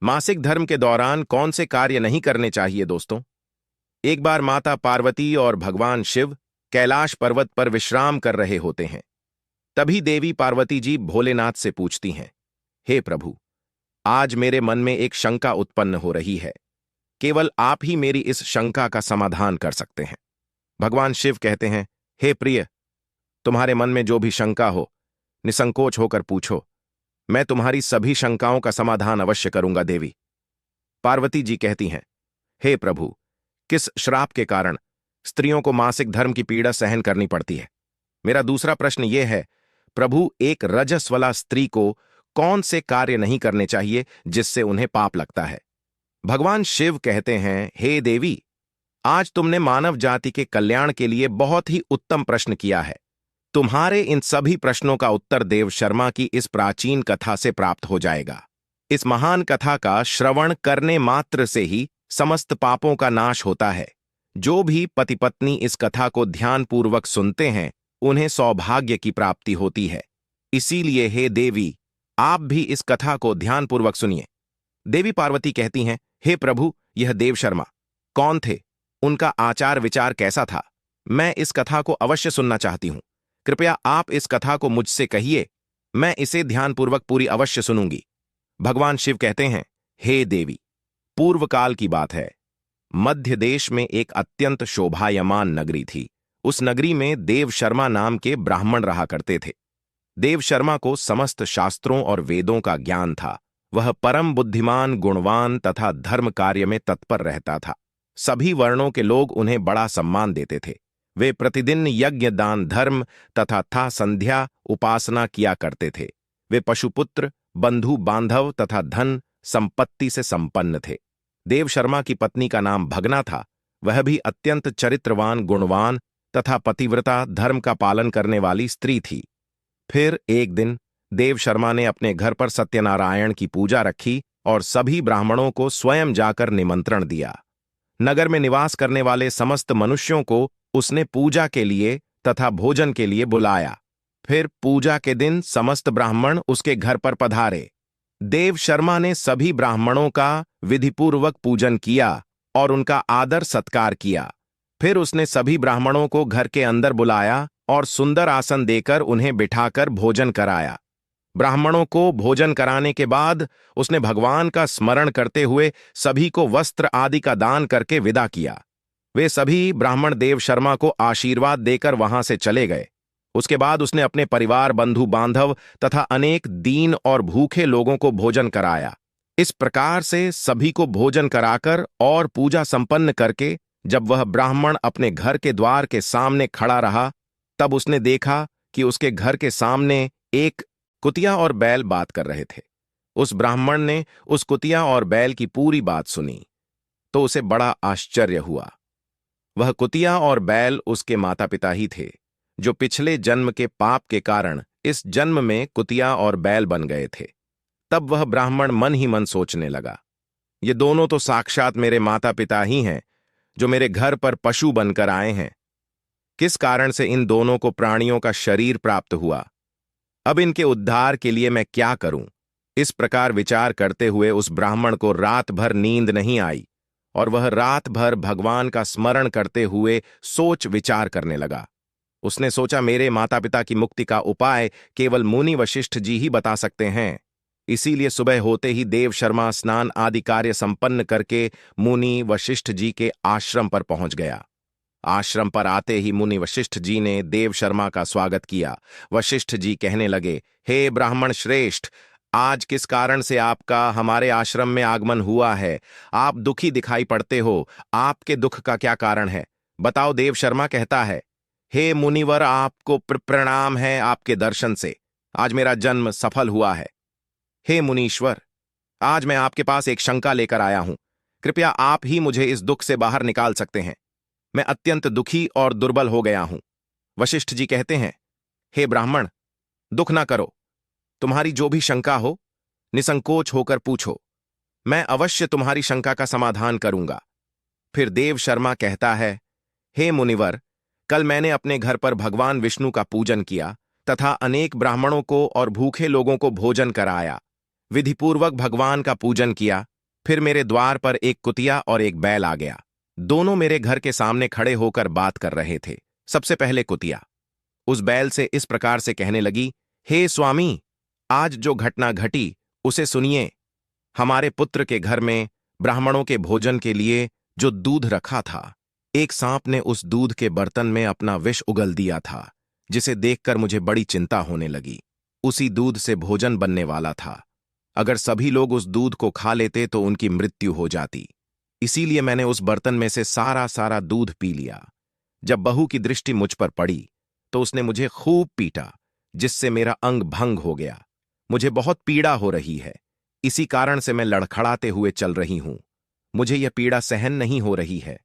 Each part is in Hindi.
मासिक धर्म के दौरान कौन से कार्य नहीं करने चाहिए दोस्तों? एक बार माता पार्वती और भगवान शिव कैलाश पर्वत पर विश्राम कर रहे होते हैं। तभी देवी पार्वती जी भोलेनाथ से पूछती हैं, हे प्रभु, आज मेरे मन में एक शंका उत्पन्न हो रही है। केवल आप ही मेरी इस शंका का समाधान कर सकते हैं। भगवान शिव कहते हैं, हे प्रिय, तुम्हारे मन में जो भी शंका हो, निसंकोच होकर पूछो। मैं तुम्हारी सभी शंकाओं का समाधान अवश्य करूंगा देवी। पार्वती जी कहती हैं, हे प्रभु, किस श्राप के कारण स्त्रियों को मासिक धर्म की पीड़ा सहन करनी पड़ती है? मेरा दूसरा प्रश्न यह है, प्रभु, एक रजस वाला स्त्री को कौन से कार्य नहीं करने चाहिए जिससे उन्हें पाप लगता है? भगवान शिव कहते हैं, हे देवी, आज तुमने मानव जाति के कल्याण के लिए बहुत ही उत्तम प्रश्न किया है। तुम्हारे इन सभी प्रश्नों का उत्तर देव शर्मा की इस प्राचीन कथा से प्राप्त हो जाएगा। इस महान कथा का श्रवण करने मात्र से ही समस्त पापों का नाश होता है। जो भी पति पत्नी इस कथा को ध्यानपूर्वक सुनते हैं, उन्हें सौभाग्य की प्राप्ति होती है। इसीलिए हे देवी, आप भी इस कथा को ध्यानपूर्वक सुनिए। देवी पार्वती कहती हैं, हे प्रभु, यह देव शर्मा कौन थे? उनका आचार विचार कैसा था? मैं इस कथा को अवश्य सुनना चाहती हूं। कृपया आप इस कथा को मुझसे कहिए, मैं इसे ध्यानपूर्वक पूरी अवश्य सुनूंगी। भगवान शिव कहते हैं, हे देवी, पूर्व काल की बात है। मध्य देश में एक अत्यंत शोभायमान नगरी थी। उस नगरी में देव शर्मा नाम के ब्राह्मण रहा करते थे। देव शर्मा को समस्त शास्त्रों और वेदों का ज्ञान था। वह परम बुद्धिमान, गुणवान तथा धर्म कार्य में तत्पर रहता था। सभी वर्णों के लोग उन्हें बड़ा सम्मान देते थे। वे प्रतिदिन यज्ञ, दान, धर्म तथा संध्या उपासना किया करते थे। वे पशुपुत्र, बंधु बांधव तथा धन संपत्ति से संपन्न थे। देव शर्मा की पत्नी का नाम भगना था। वह भी अत्यंत चरित्रवान, गुणवान तथा पतिव्रता, धर्म का पालन करने वाली स्त्री थी। फिर एक दिन देव शर्मा ने अपने घर पर सत्यनारायण की पूजा रखी और सभी ब्राह्मणों को स्वयं जाकर निमंत्रण दिया। नगर में निवास करने वाले समस्त मनुष्यों को उसने पूजा के लिए तथा भोजन के लिए बुलाया। फिर पूजा के दिन समस्त ब्राह्मण उसके घर पर पधारे। देव शर्मा ने सभी ब्राह्मणों का विधिपूर्वक पूजन किया और उनका आदर सत्कार किया। फिर उसने सभी ब्राह्मणों को घर के अंदर बुलाया और सुंदर आसन देकर उन्हें बिठाकर भोजन कराया। ब्राह्मणों को भोजन कराने के बाद उसने भगवान का स्मरण करते हुए सभी को वस्त्र आदि का दान करके विदा किया। वे सभी ब्राह्मण देव शर्मा को आशीर्वाद देकर वहां से चले गए। उसके बाद उसने अपने परिवार, बंधु बांधव तथा अनेक दीन और भूखे लोगों को भोजन कराया। इस प्रकार से सभी को भोजन कराकर और पूजा संपन्न करके जब वह ब्राह्मण अपने घर के द्वार के सामने खड़ा रहा, तब उसने देखा कि उसके घर के सामने एक कुतिया और बैल बात कर रहे थे। उस ब्राह्मण ने उस कुतिया और बैल की पूरी बात सुनी तो उसे बड़ा आश्चर्य हुआ। वह कुतिया और बैल उसके माता पिता ही थे, जो पिछले जन्म के पाप के कारण इस जन्म में कुतिया और बैल बन गए थे। तब वह ब्राह्मण मन ही मन सोचने लगा, ये दोनों तो साक्षात मेरे माता पिता ही हैं, जो मेरे घर पर पशु बनकर आए हैं। किस कारण से इन दोनों को प्राणियों का शरीर प्राप्त हुआ? अब इनके उद्धार के लिए मैं क्या करूं? इस प्रकार विचार करते हुए उस ब्राह्मण को रात भर नींद नहीं आई और वह रात भर भगवान का स्मरण करते हुए सोच विचार करने लगा। उसने सोचा, मेरे माता पिता की मुक्ति का उपाय केवल मुनि वशिष्ठ जी ही बता सकते हैं। इसीलिए सुबह होते ही देव शर्मा स्नान आदि कार्य संपन्न करके मुनि वशिष्ठ जी के आश्रम पर पहुंच गया। आश्रम पर आते ही मुनि वशिष्ठ जी ने देव शर्मा का स्वागत किया। वशिष्ठ जी कहने लगे, हे ब्राह्मण श्रेष्ठ, आज किस कारण से आपका हमारे आश्रम में आगमन हुआ है? आप दुखी दिखाई पड़ते हो। आपके दुख का क्या कारण है? बताओ। देव शर्मा कहता है, हे मुनिवर, आपको प्रणाम है। आपके दर्शन से आज मेरा जन्म सफल हुआ है। हे मुनीश्वर, आज मैं आपके पास एक शंका लेकर आया हूं। कृपया आप ही मुझे इस दुख से बाहर निकाल सकते हैं। मैं अत्यंत दुखी और दुर्बल हो गया हूं। वशिष्ठ जी कहते हैं, हे ब्राह्मण, दुख ना करो। तुम्हारी जो भी शंका हो, निसंकोच होकर पूछो। मैं अवश्य तुम्हारी शंका का समाधान करूंगा। फिर देव शर्मा कहता है, हे मुनिवर, कल मैंने अपने घर पर भगवान विष्णु का पूजन किया तथा अनेक ब्राह्मणों को और भूखे लोगों को भोजन कराया। विधिपूर्वक भगवान का पूजन किया। फिर मेरे द्वार पर एक कुतिया और एक बैल आ गया। दोनों मेरे घर के सामने खड़े होकर बात कर रहे थे। सबसे पहले कुतिया उस बैल से इस प्रकार से कहने लगी, हे स्वामी, आज जो घटना घटी उसे सुनिए। हमारे पुत्र के घर में ब्राह्मणों के भोजन के लिए जो दूध रखा था, एक सांप ने उस दूध के बर्तन में अपना विष उगल दिया था, जिसे देखकर मुझे बड़ी चिंता होने लगी। उसी दूध से भोजन बनने वाला था। अगर सभी लोग उस दूध को खा लेते तो उनकी मृत्यु हो जाती। इसीलिए मैंने उस बर्तन में से सारा दूध पी लिया। जब बहू की दृष्टि मुझ पर पड़ी तो उसने मुझे खूब पीटा, जिससे मेरा अंग भंग हो गया। मुझे बहुत पीड़ा हो रही है। इसी कारण से मैं लड़खड़ाते हुए चल रही हूं। मुझे यह पीड़ा सहन नहीं हो रही है।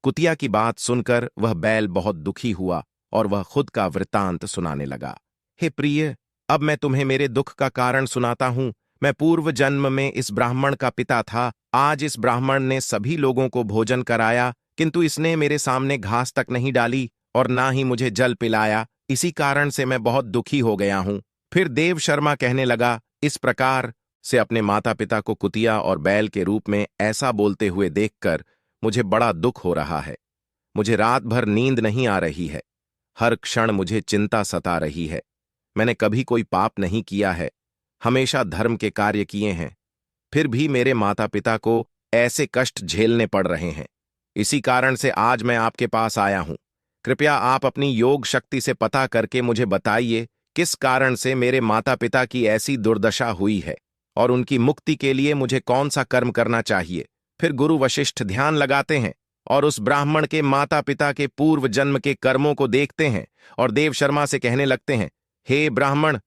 कुतिया की बात सुनकर वह बैल बहुत दुखी हुआ और वह खुद का वृत्तांत सुनाने लगा। हे प्रिय, अब मैं तुम्हें मेरे दुख का कारण सुनाता हूं। मैं पूर्व जन्म में इस ब्राह्मण का पिता था। आज इस ब्राह्मण ने सभी लोगों को भोजन कराया, किंतु इसने मेरे सामने घास तक नहीं डाली और ना ही मुझे जल पिलाया। इसी कारण से मैं बहुत दुखी हो गया हूं। फिर देव शर्मा कहने लगा, इस प्रकार से अपने माता पिता को कुतिया और बैल के रूप में ऐसा बोलते हुए देखकर मुझे बड़ा दुख हो रहा है। मुझे रात भर नींद नहीं आ रही है। हर क्षण मुझे चिंता सता रही है। मैंने कभी कोई पाप नहीं किया है, हमेशा धर्म के कार्य किए हैं। फिर भी मेरे माता पिता को ऐसे कष्ट झेलने पड़ रहे हैं। इसी कारण से आज मैं आपके पास आया हूं। कृपया आप अपनी योग शक्ति से पता करके मुझे बताइए किस कारण से मेरे माता पिता की ऐसी दुर्दशा हुई है और उनकी मुक्ति के लिए मुझे कौन सा कर्म करना चाहिए। फिर गुरु वशिष्ठ ध्यान लगाते हैं और उस ब्राह्मण के माता पिता के पूर्व जन्म के कर्मों को देखते हैं और देव शर्मा से कहने लगते हैं, हे ब्राह्मण,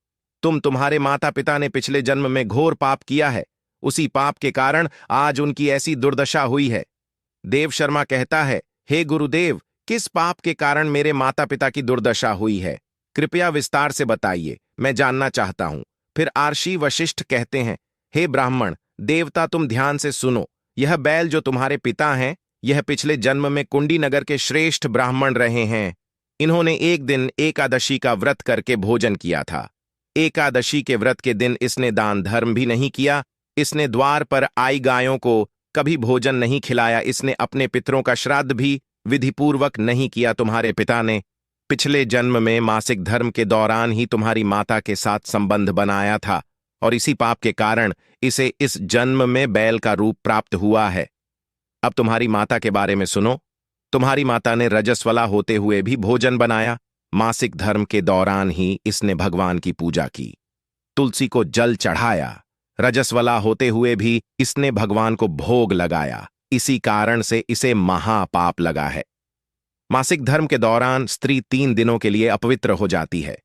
तुम्हारे माता पिता ने पिछले जन्म में घोर पाप किया है। उसी पाप के कारण आज उनकी ऐसी दुर्दशा हुई है। देव शर्मा कहता है, हे गुरुदेव, किस पाप के कारण मेरे माता पिता की दुर्दशा हुई है? कृपया विस्तार से बताइए, मैं जानना चाहता हूं। फिर आर्षि वशिष्ठ कहते हैं, हे ब्राह्मण देवता, तुम ध्यान से सुनो। यह बैल जो तुम्हारे पिता हैं, यह पिछले जन्म में कुंडी नगर के श्रेष्ठ ब्राह्मण रहे हैं। इन्होंने एक दिन एकादशी का व्रत करके भोजन किया था। एकादशी के व्रत के दिन इसने दान धर्म भी नहीं किया। इसने द्वार पर आई गायों को कभी भोजन नहीं खिलाया। इसने अपने पितरों का श्राद्ध भी विधिपूर्वक नहीं किया। तुम्हारे पिता ने पिछले जन्म में मासिक धर्म के दौरान ही तुम्हारी माता के साथ संबंध बनाया था और इसी पाप के कारण इसे इस जन्म में बैल का रूप प्राप्त हुआ है। अब तुम्हारी माता के बारे में सुनो। तुम्हारी माता ने रजस्वला होते हुए भी भोजन बनाया। मासिक धर्म के दौरान ही इसने भगवान की पूजा की, तुलसी को जल चढ़ाया। रजस्वला होते हुए भी इसने भगवान को भोग लगाया। इसी कारण से इसे महापाप लगा है। मासिक धर्म के दौरान स्त्री 3 दिनों के लिए अपवित्र हो जाती है।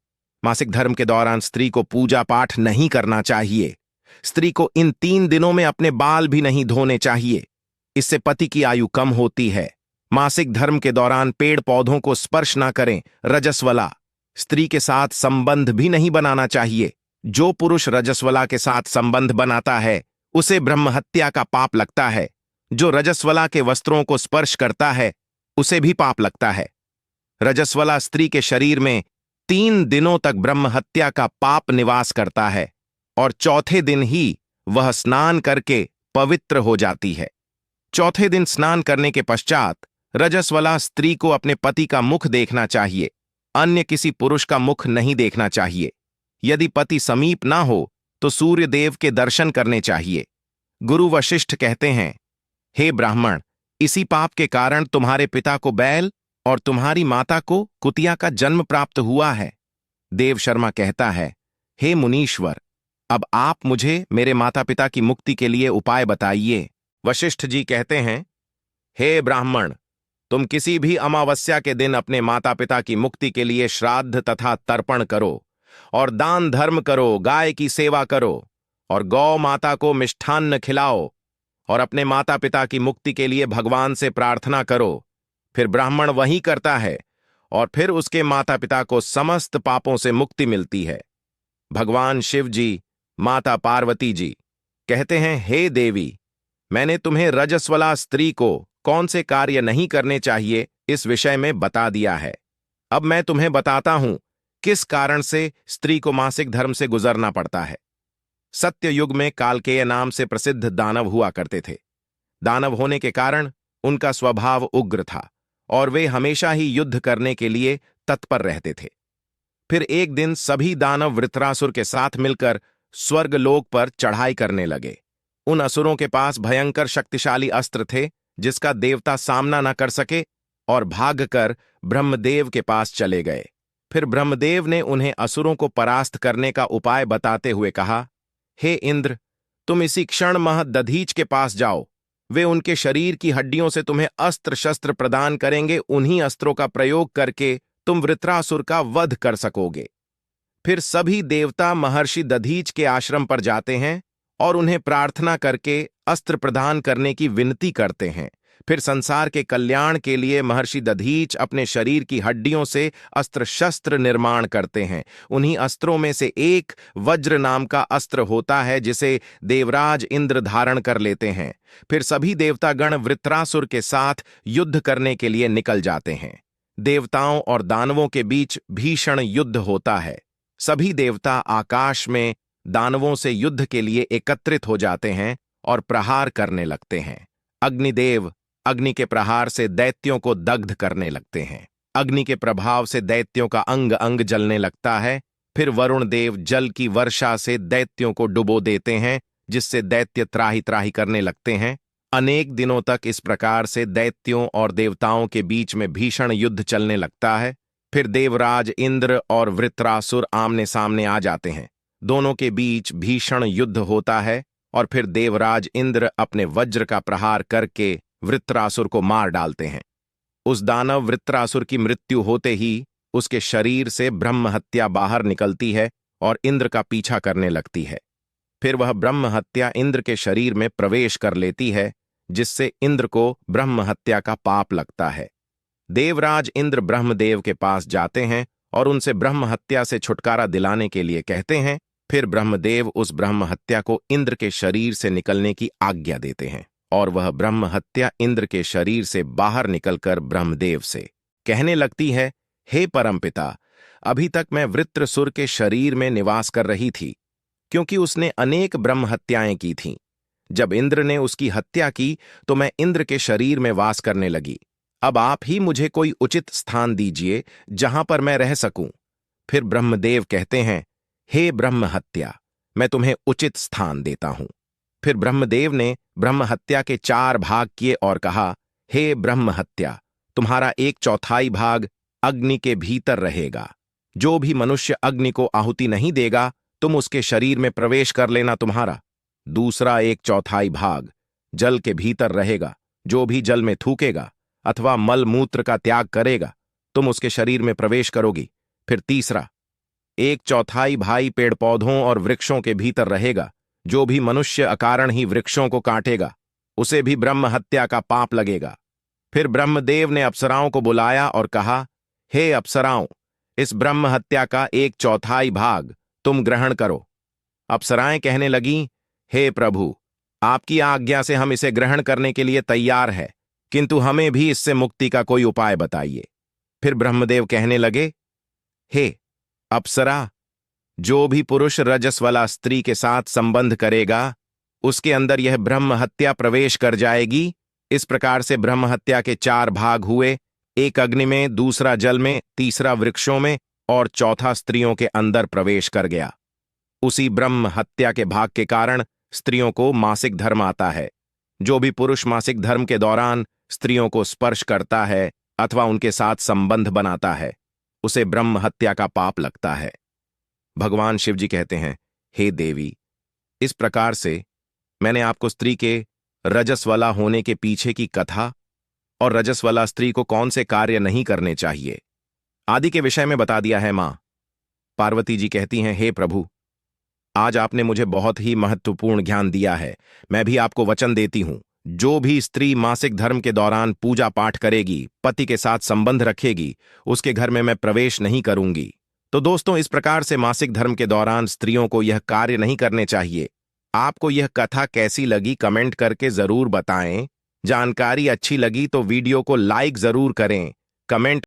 मासिक धर्म के दौरान स्त्री को पूजा पाठ नहीं करना चाहिए। स्त्री को इन 3 दिनों में अपने बाल भी नहीं धोने चाहिए। इससे पति की आयु कम होती है। मासिक धर्म के दौरान पेड़ पौधों को स्पर्श ना करें। रजस्वला स्त्री के साथ संबंध भी नहीं बनाना चाहिए। जो पुरुष रजस्वला के साथ संबंध बनाता है उसे ब्रह्महत्या का पाप लगता है। जो रजस्वला के वस्त्रों को स्पर्श करता है उसे भी पाप लगता है। रजस्वला स्त्री के शरीर में 3 दिनों तक ब्रह्महत्या का पाप निवास करता है और चौथे दिन ही वह स्नान करके पवित्र हो जाती है। चौथे दिन स्नान करने के पश्चात रजस्वला स्त्री को अपने पति का मुख देखना चाहिए। अन्य किसी पुरुष का मुख नहीं देखना चाहिए। यदि पति समीप ना हो तो सूर्य देव के दर्शन करने चाहिए। गुरु वशिष्ठ कहते हैं, हे ब्राह्मण, इसी पाप के कारण तुम्हारे पिता को बैल और तुम्हारी माता को कुतिया का जन्म प्राप्त हुआ है। देव शर्मा कहता है, हे मुनीश्वर, अब आप मुझे मेरे माता पिता की मुक्ति के लिए उपाय बताइए। वशिष्ठ जी कहते हैं, हे ब्राह्मण, तुम किसी भी अमावस्या के दिन अपने माता पिता की मुक्ति के लिए श्राद्ध तथा तर्पण करो और दान धर्म करो, गाय की सेवा करो और गौ माता को मिष्ठान्न खिलाओ और अपने माता पिता की मुक्ति के लिए भगवान से प्रार्थना करो। फिर ब्राह्मण वही करता है और फिर उसके माता पिता को समस्त पापों से मुक्ति मिलती है। भगवान शिव जी, माता पार्वती जी कहते हैं, हे देवी, मैंने तुम्हें रजस्वला स्त्री को कौन से कार्य नहीं करने चाहिए इस विषय में बता दिया है। अब मैं तुम्हें बताता हूं किस कारण से स्त्री को मासिक धर्म से गुजरना पड़ता है। सत्य युग में कालकेय नाम से प्रसिद्ध दानव हुआ करते थे। दानव होने के कारण उनका स्वभाव उग्र था और वे हमेशा ही युद्ध करने के लिए तत्पर रहते थे। फिर एक दिन सभी दानव वृत्रासुर के साथ मिलकर स्वर्गलोक पर चढ़ाई करने लगे। उन असुरों के पास भयंकर शक्तिशाली अस्त्र थे जिसका देवता सामना न कर सके और भागकर ब्रह्मदेव के पास चले गए। फिर ब्रह्मदेव ने उन्हें असुरों को परास्त करने का उपाय बताते हुए कहा, हे इंद्र, तुम इसी क्षण दधीच के पास जाओ। वे उनके शरीर की हड्डियों से तुम्हें अस्त्र शस्त्र प्रदान करेंगे। उन्हीं अस्त्रों का प्रयोग करके तुम वृत्रासुर का वध कर सकोगे। फिर सभी देवता महर्षि दधीच के आश्रम पर जाते हैं और उन्हें प्रार्थना करके अस्त्र प्रदान करने की विनती करते हैं। फिर संसार के कल्याण के लिए महर्षि दधीच अपने शरीर की हड्डियों से अस्त्र शस्त्र निर्माण करते हैं। उन्हीं अस्त्रों में से एक वज्र नाम का अस्त्र होता है जिसे देवराज इंद्र धारण कर लेते हैं। फिर सभी देवतागण वृत्रासुर के साथ युद्ध करने के लिए निकल जाते हैं। देवताओं और दानवों के बीच भीषण युद्ध होता है। सभी देवता आकाश में दानवों से युद्ध के लिए एकत्रित हो जाते हैं और प्रहार करने लगते हैं। अग्निदेव अग्नि के प्रहार से दैत्यों को दग्ध करने लगते हैं। अग्नि के प्रभाव से दैत्यों का अंग अंग जलने लगता है। फिर वरुण देव जल की वर्षा से दैत्यों को डुबो देते हैं जिससे दैत्य त्राही त्राही करने लगते हैं। अनेक दिनों तक इस प्रकार से दैत्यों और देवताओं के बीच में भीषण युद्ध चलने लगता है। फिर देवराज इंद्र और वृत्रासुर आमने सामने आ जाते हैं। दोनों के बीच भीषण युद्ध होता है और फिर देवराज इंद्र अपने वज्र का प्रहार करके वृत्रासुर को मार डालते हैं। उस दानव वृत्रासुर की मृत्यु होते ही उसके शरीर से ब्रह्म हत्या बाहर निकलती है और इंद्र का पीछा करने लगती है। फिर वह ब्रह्म हत्या इंद्र के शरीर में प्रवेश कर लेती है जिससे इंद्र को ब्रह्म हत्या का पाप लगता है। देवराज इंद्र ब्रह्मदेव के पास जाते हैं और उनसे ब्रह्म हत्या से छुटकारा दिलाने के लिए कहते हैं। फिर ब्रह्मदेव उस ब्रह्म हत्या को इंद्र के शरीर से निकलने की आज्ञा देते हैं और वह ब्रह्म हत्या इंद्र के शरीर से बाहर निकलकर ब्रह्मदेव से कहने लगती है, हे परमपिता, अभी तक मैं वृत्रसुर के शरीर में निवास कर रही थी क्योंकि उसने अनेक ब्रह्म हत्याएं की थीं। जब इंद्र ने उसकी हत्या की तो मैं इंद्र के शरीर में वास करने लगी। अब आप ही मुझे कोई उचित स्थान दीजिए जहां पर मैं रह सकूं। फिर ब्रह्मदेव कहते हैं, हे ब्रह्म हत्या, मैं तुम्हें उचित स्थान देता हूं। फिर ब्रह्मदेव ने ब्रह्म हत्या के 4 भाग किए और कहा, हे ब्रह्म हत्या, तुम्हारा 1/4 भाग अग्नि के भीतर रहेगा। जो भी मनुष्य अग्नि को आहुति नहीं देगा तुम उसके शरीर में प्रवेश कर लेना तुम्हारा। दूसरा 1/4 भाग जल के भीतर रहेगा। जो भी जल में थूकेगा अथवा मल मूत्र का त्याग करेगा तुम उसके शरीर में प्रवेश करोगी। फिर तीसरा 1/4 भाग पेड़ पौधों और वृक्षों के भीतर रहेगा। जो भी मनुष्य अकारण ही वृक्षों को काटेगा उसे भी ब्रह्म हत्या का पाप लगेगा। फिर ब्रह्मदेव ने अप्सराओं को बुलाया और कहा, हे अप्सराओं, इस ब्रह्म हत्या का 1/4 भाग तुम ग्रहण करो। अप्सराएं कहने लगीं, हे प्रभु, आपकी आज्ञा से हम इसे ग्रहण करने के लिए तैयार है, किंतु हमें भी इससे मुक्ति का कोई उपाय बताइए। फिर ब्रह्मदेव कहने लगे, हे अप्सरा, जो भी पुरुष रजस वाला स्त्री के साथ संबंध करेगा उसके अंदर यह ब्रह्म हत्या प्रवेश कर जाएगी। इस प्रकार से ब्रह्म हत्या के 4 भाग हुए, एक अग्नि में, दूसरा जल में, तीसरा वृक्षों में और चौथा स्त्रियों के अंदर प्रवेश कर गया। उसी ब्रह्म हत्या के भाग के कारण स्त्रियों को मासिक धर्म आता है। जो भी पुरुष मासिक धर्म के दौरान स्त्रियों को स्पर्श करता है अथवा उनके साथ संबंध बनाता है उसे ब्रह्म हत्या का पाप लगता है। भगवान शिव जी कहते हैं, हे देवी, इस प्रकार से मैंने आपको स्त्री के रजस्वला होने के पीछे की कथा और रजस्वला स्त्री को कौन से कार्य नहीं करने चाहिए आदि के विषय में बता दिया है। मां पार्वती जी कहती हैं, हे प्रभु, आज आपने मुझे बहुत ही महत्वपूर्ण ज्ञान दिया है। मैं भी आपको वचन देती हूं, जो भी स्त्री मासिक धर्म के दौरान पूजा पाठ करेगी, पति के साथ संबंध रखेगी, उसके घर में मैं प्रवेश नहीं करूंगी। तो दोस्तों, इस प्रकार से मासिक धर्म के दौरान स्त्रियों को यह कार्य नहीं करने चाहिए। आपको यह कथा कैसी लगी कमेंट करके जरूर बताएं। जानकारी अच्छी लगी तो वीडियो को लाइक जरूर करें। कमेंट